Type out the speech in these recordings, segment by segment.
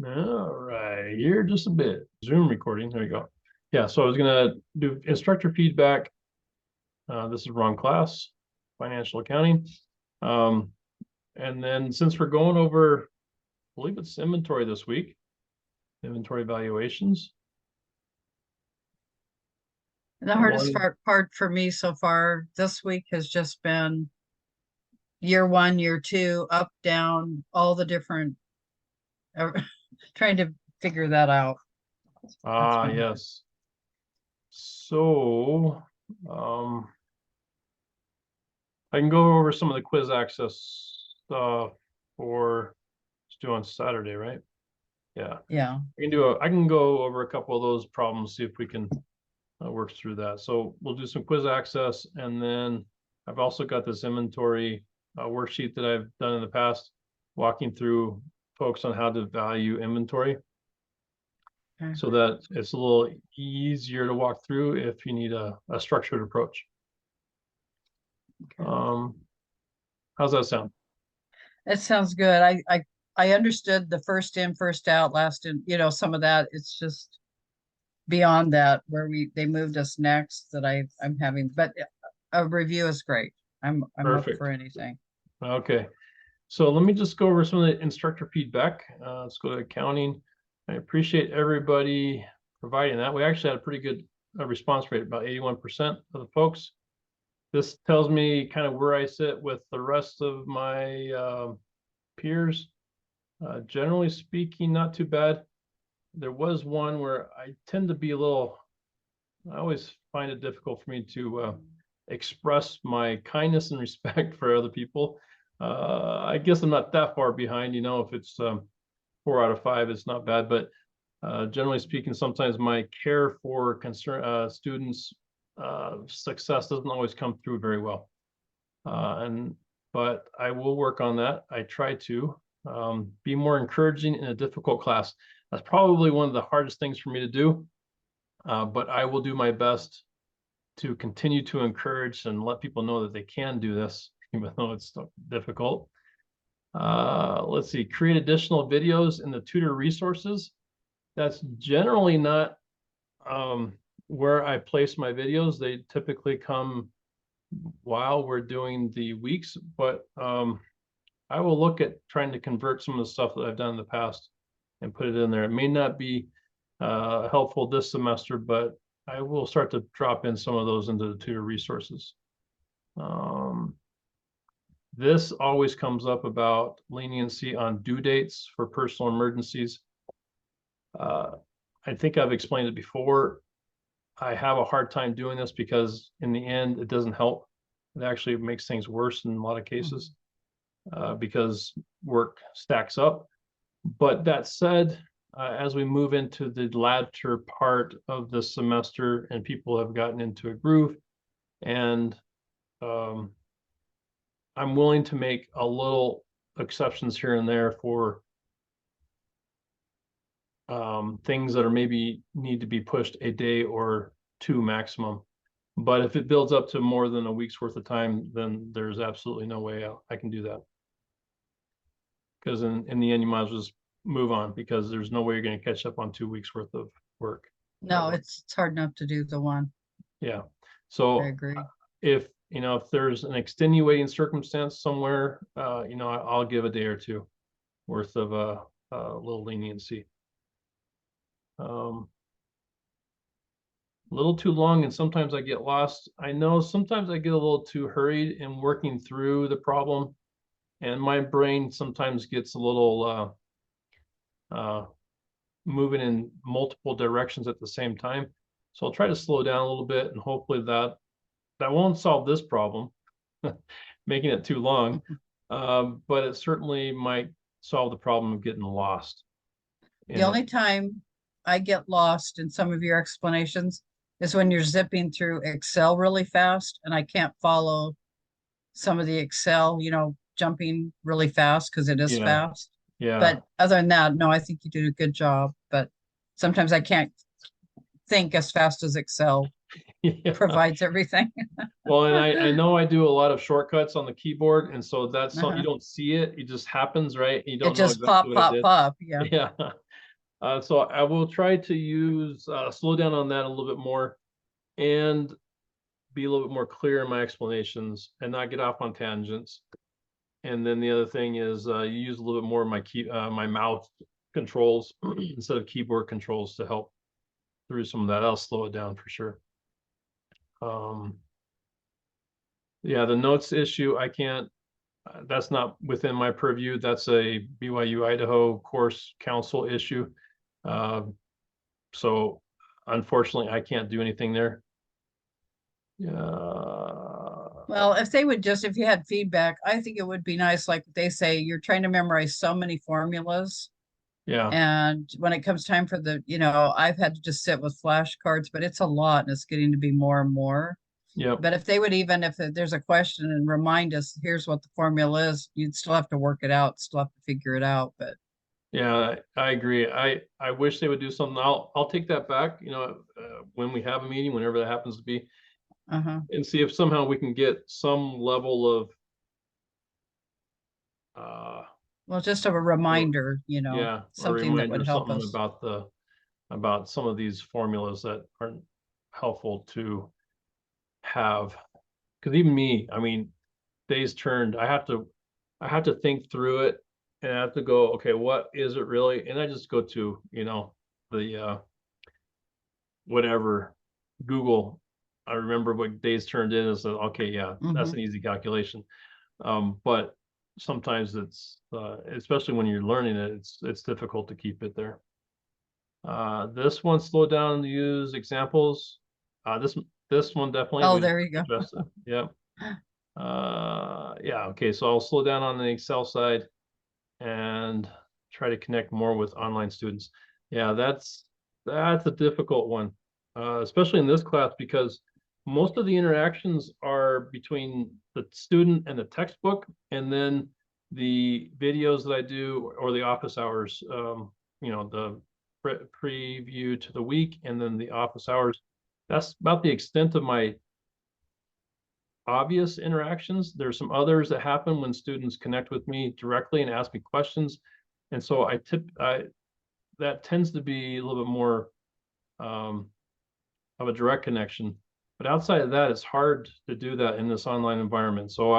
All right, here just a bit. Zoom recording. There you go. Yeah, so I was gonna do instructor feedback. This is wrong class, financial accounting. And then since we're going over, I believe it's inventory this week, inventory valuations. And the hardest part for me so far this week has just been year one, year two, up, down, all the different, trying to figure that out. Yes. So, I can go over some of the quiz access stuff for it's due on Saturday, right? Yeah. Yeah. I can go over a couple of those problems, see if we can work through that. So we'll do some quiz access, and then I've also got this inventory worksheet that I've done in the past, walking through folks on how to value inventory. Okay. So that it's a little easier to walk through if you need a structured approach. Okay. How's that sound? It sounds good. I understood the first in, first out, last in, some of that. It's just beyond that where they moved us next that I'm having, but a review is great. I'm up for anything. Okay. So let me just go over some of the instructor feedback. Let's go to accounting. I appreciate everybody providing that. We actually had a pretty good response rate, about 81% of the folks. This tells me kind of where I sit with the rest of my peers. Generally speaking, not too bad. There was one where I tend to be I always find it difficult for me to express my kindness and respect for other people. I guess I'm not that far behind, if it's 4 out of 5, it's not bad, but generally speaking, sometimes my care for students' success doesn't always come through very well. But I will work on that. I try to be more encouraging in a difficult class. That's probably one of the hardest things for me to do, but I will do my best to continue to encourage and let people know that they can do this, even though it's difficult. Let's see, create additional videos in the tutor resources. That's generally not where I place my videos. They typically come while we're doing the weeks, but I will look at trying to convert some of the stuff that I've done in the past and put it in there. It may not be helpful this semester, but I will start to drop in some of those into the tutor resources. This always comes up about leniency on due dates for personal emergencies. I think I've explained it before. I have a hard time doing this because in the end, it doesn't help. It actually makes things worse in a lot of cases because work stacks up. But that said, as we move into the latter part of the semester and people have gotten into a groove, and I'm willing to make a little exceptions here and there for things that are maybe need to be pushed a day or 2 maximum. But if it builds up to more than a week's worth of time, then there's absolutely no way I can do that. Because in the end, you might as well just move on, because there's no way you're going to catch up on 2 weeks worth of work. No, it's hard enough to do the one. Yeah. So I agree. If there's an extenuating circumstance somewhere, I'll give a day or 2 worth of a little leniency. A little too long, and sometimes I get lost. I know sometimes I get a little too hurried in working through the problem, and my brain sometimes gets a little moving in multiple directions at the same time. So I'll try to slow down a little bit, and hopefully that won't solve this problem, making it too long, but it certainly might solve the problem of getting lost. The only time I get lost in some of your explanations is when you're zipping through Excel really fast and I can't follow some of the Excel, jumping really fast because it is fast. Yeah. But other than that, no, I think you do a good job. But sometimes I can't think as fast as Excel provides everything. Well, and I know I do a lot of shortcuts on the keyboard, and so that's something you don't see it. It just happens, right? You don't know exactly pop. Yeah. Yeah. So I will try to use slow down on that a little bit more and be a little bit more clear in my explanations and not get off on tangents. And then the other thing is you use a little bit more of my mouth controls instead of keyboard controls to help through some of that. I'll slow it down for sure. Yeah, the notes issue, I can't, that's not within my purview. That's a BYU Idaho course council issue. So unfortunately, I can't do anything there. Well, if they would just, if you had feedback, I think it would be nice, like they say, you're trying to memorize so many formulas. Yeah, And when it comes time for the, I've had to just sit with flashcards, but it's a lot and it's getting to be more and more. yep, But if they would, even if there's a question and remind us, here's what the formula is, you'd still have to work it out, still have to figure it out. But yeah, I agree. I wish they would do something. I'll take that back. When we have a meeting, whenever that happens to be, and see if somehow we can get some level of well, just a reminder, yeah, a something that reminder, would help something us. about some of these formulas that aren't helpful to have. Because even me, I mean, days turned, I have to think through it and I have to go, okay, what is it really? And I just go to, the whatever Google. I remember what days turned in and said, okay, yeah, that's an easy calculation. But sometimes it's especially when you're learning it, it's difficult to keep it there. This one, slow down and use examples. This one definitely Oh, we there you go. addressed it. Yep. Yeah, okay, so I'll slow down on the Excel side and try to connect more with online students. Yeah, that's a difficult one, especially in this class because most of the interactions are between the student and the textbook, and then the videos that I do or the office hours, the preview to the week, and then the office hours. That's about the extent of my obvious interactions. There's some others that happen when students connect with me directly and ask me questions. And so that tends to be a little bit more of a direct connection. But outside of that, it's hard to do that in this online environment. So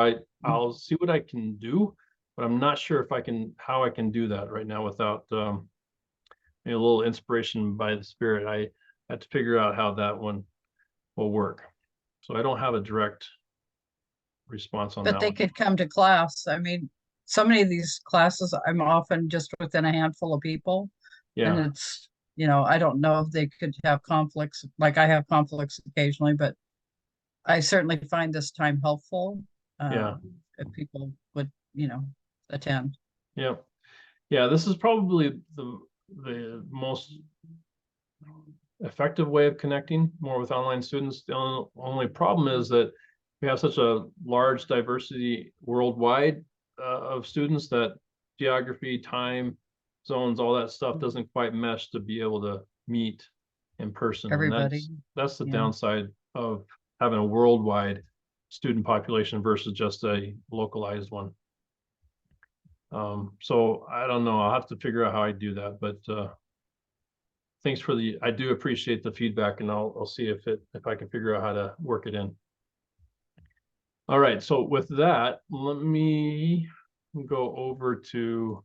I'll see what I can do, but I'm not sure if how I can do that right now without a little inspiration by the spirit. I have to figure out how that one will work. So I don't have a direct response on But that they one. could come to class. I mean, so many of these classes, I'm often just within a handful of people. And Yeah, it's, I don't know if they could have conflicts, like I have conflicts occasionally, but I certainly find this time helpful. yeah, If people would, attend. yeah, yeah. This is probably the most effective way of connecting more with online students. The only problem is that we have such a large diversity worldwide of students that geography, time zones, all that stuff doesn't quite mesh to be able to meet in person. And Everybody. that's the Yeah. downside of having a worldwide student population versus just a localized one. So I don't know. I'll have to figure out how I do that, but thanks for I do appreciate the feedback, and I'll see if I can figure out how to work it in. All right, so with that, let me go over to